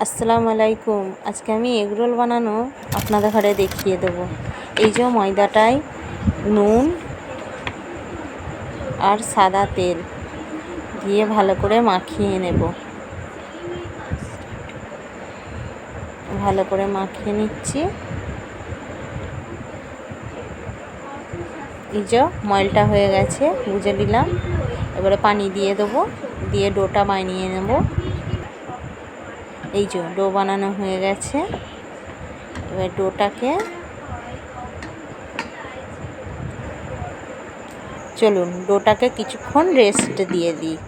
আসসালামু আলাইকুম। আজকে আমি এগরোল বানানো আপনাদের ঘরে দেখিয়ে দেব। এই যে ময়দাটায় নুন আর সাদা তেল দিয়ে ভালো করে মাখিয়ে নেব। ভালো করে মাখিয়ে নিচ্ছি। এই যে ময়লটা হয়ে গেছে, বুঝে নিলাম। এবারে পানি দিয়ে দেবো, দিয়ে ডোটা বানিয়ে নেব। এই যে ডো বানানো হয়ে গেছে। এবার ডোটাকে ডোটাকে কিছুক্ষণ রেস্ট দিয়ে দিই।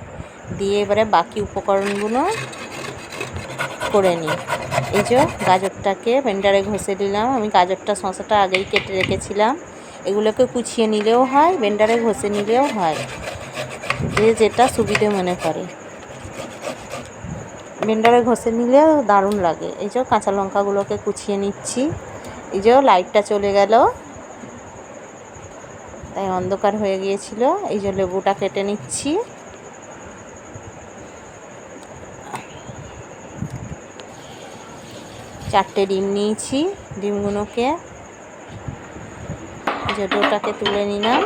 দিয়ে এবারে বাকি উপকরণগুলো করে নিই। এই যে গাজরটাকে ব্লেন্ডারে ঘষে দিলাম। আমি গাজরটা শসাটা আগেই কেটে রেখেছিলাম। এগুলোকে কুচিয়ে নিলেও হয়, ব্লেন্ডারে ঘষে নিলেও হয়, যে যেটা সুবিধে মনে করে। ব্লেন্ডারে ঘষে নিলেও দারুণ লাগে। এই যে কাঁচা লঙ্কাগুলোকে কুচিয়ে নিচ্ছি। এই যে লাইটটা চলে গেল, তাই অন্ধকার হয়ে গিয়েছিল। এই যে লেবুটা কেটে নিচ্ছি। চারটে ডিম নিয়েছি। ডিমগুলোকে যে ডোটাকে তুলে নিলাম।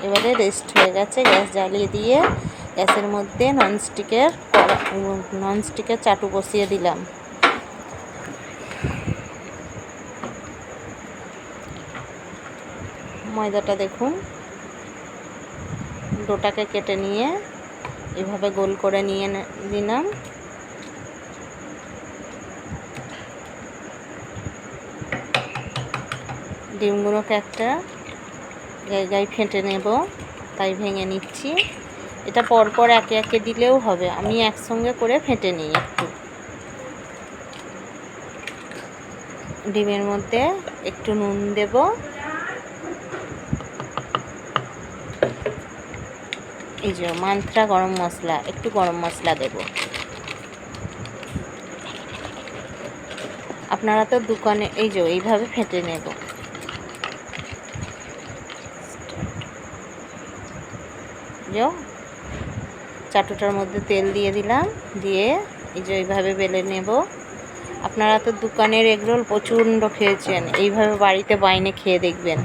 এবারে রেস্ট হয়ে গেছে। গ্যাস জ্বালিয়ে দিয়ে গ্যাসের মধ্যে ননস্টিকের চাটু বসিয়ে দিলাম। ময়দাটা দেখুন, ডোটাকে কেটে নিয়ে এভাবে গোল করে নিয়ে দিলাম। ডিমগুলোকে একটা জায়গায় ফেটে নেব, তাই ভেঙে নিচ্ছি। এটা পরপর একে একে দিলেও হবে, আমি একসঙ্গে করে ফেটে নিই। একটু ডিমের মধ্যে একটু নুন দেব, এই যে মান্ত্রা গরম মশলা, একটু গরম মশলা দেব। আপনারা তো দোকানে এই যে এইভাবে ফেটে নেব। যে চাটুটার মধ্যে তেল দিয়ে দিলাম, দিয়ে এই যে এইভাবে বেলে নেব। আপনারা তো দোকানের এগরোল প্রচণ্ড খেয়েছেন, এইভাবে বাড়িতে বাইনে খেয়ে দেখবেন।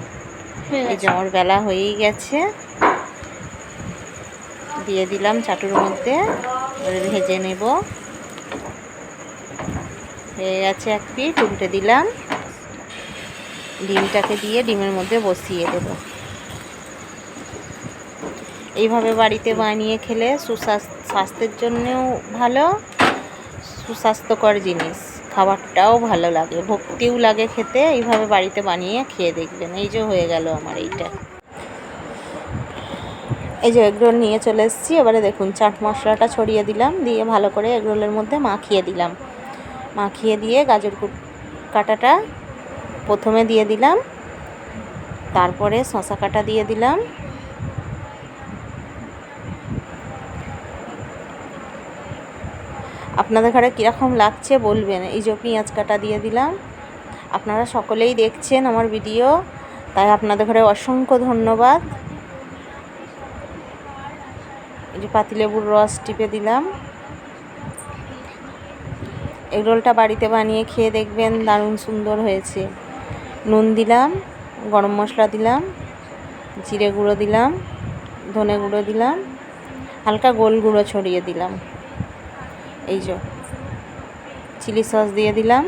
এই যে আমার বেলা হয়েই গেছে। দিয়ে দিলাম চাটুর মধ্যে, ভেজে নেব। হয়ে গেছে এক পিঠ, উল্টে দিলাম। ডিমটাকে দিয়ে ডিমের মধ্যে বসিয়ে দেব। এইভাবে বাড়িতে বানিয়ে খেলে স্বাস্থ্যের জন্যও ভালো, সুস্বাস্থ্যকর জিনিস। খাবারটাও ভালো লাগে, ভক্তিও লাগে খেতে। এইভাবে বাড়িতে বানিয়ে খেয়ে দেখবেন। এই যে হয়ে গেল আমার এইটা। এই যে এগরোল নিয়ে চলে এসেছি। এবারে দেখুন চাট মশলাটা ছড়িয়ে দিলাম, দিয়ে ভালো করে এগরোলের মধ্যে মাখিয়ে দিলাম। মাখিয়ে দিয়ে গাজর কাটাটা প্রথমে দিয়ে দিলাম, তারপরে শসা কাটা দিয়ে দিলাম। আপনাদের ঘরে কীরকম লাগছে বলবেন। এই যে পেঁয়াজ কাটা দিয়ে দিলাম। আপনারা সকলেই দেখছেন আমার ভিডিও, তাই আপনাদের ঘরে অসংখ্য ধন্যবাদ। এই যে পাতিলেবুর রস টিপে দিলাম। এগরোলটা বাড়িতে বানিয়ে খেয়ে দেখবেন, দারুণ সুন্দর হয়েছে। নুন দিলাম, গরম মশলা দিলাম, জিরে গুঁড়ো দিলাম, ধনে গুঁড়ো দিলাম, হালকা গোল গুঁড়ো ছড়িয়ে দিলাম। এই যে চিলি সস দিয়ে দিলাম,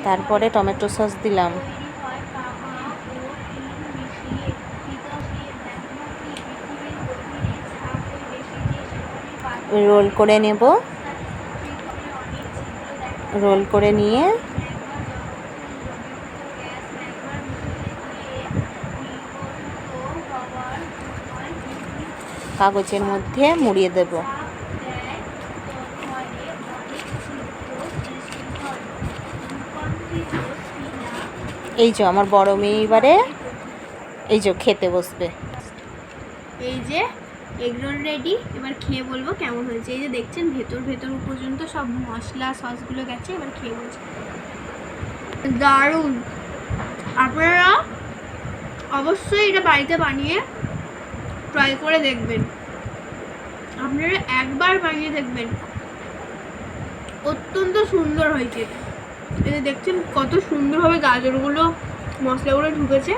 তারপরে টমেটো সস দিলাম। রোল করে নেব। রোল করে নিয়ে কাগজের মধ্যে মুড়িয়ে দেব। এই যে আমার বড় মেয়ে এবারে এই যে খেতে বসবে। এই যে এগরোল রেডি। এবার খেয়ে বলবো কেমন হয়েছে। এই যে দেখছেন ভেতর পর্যন্ত সব মশলা সসগুলো গেছে। এবার খেয়ে বলছি দারুণ। আপনারা অবশ্যই এটা বাড়িতে বানিয়ে ট্রাই করে দেখবেন। আপনারা একবার বানিয়ে দেখবেন, অত্যন্ত সুন্দর হয়েছে। এই যে দেখছেন কত সুন্দরভাবে গাজরগুলো মশলাগুলো ঢুকেছে।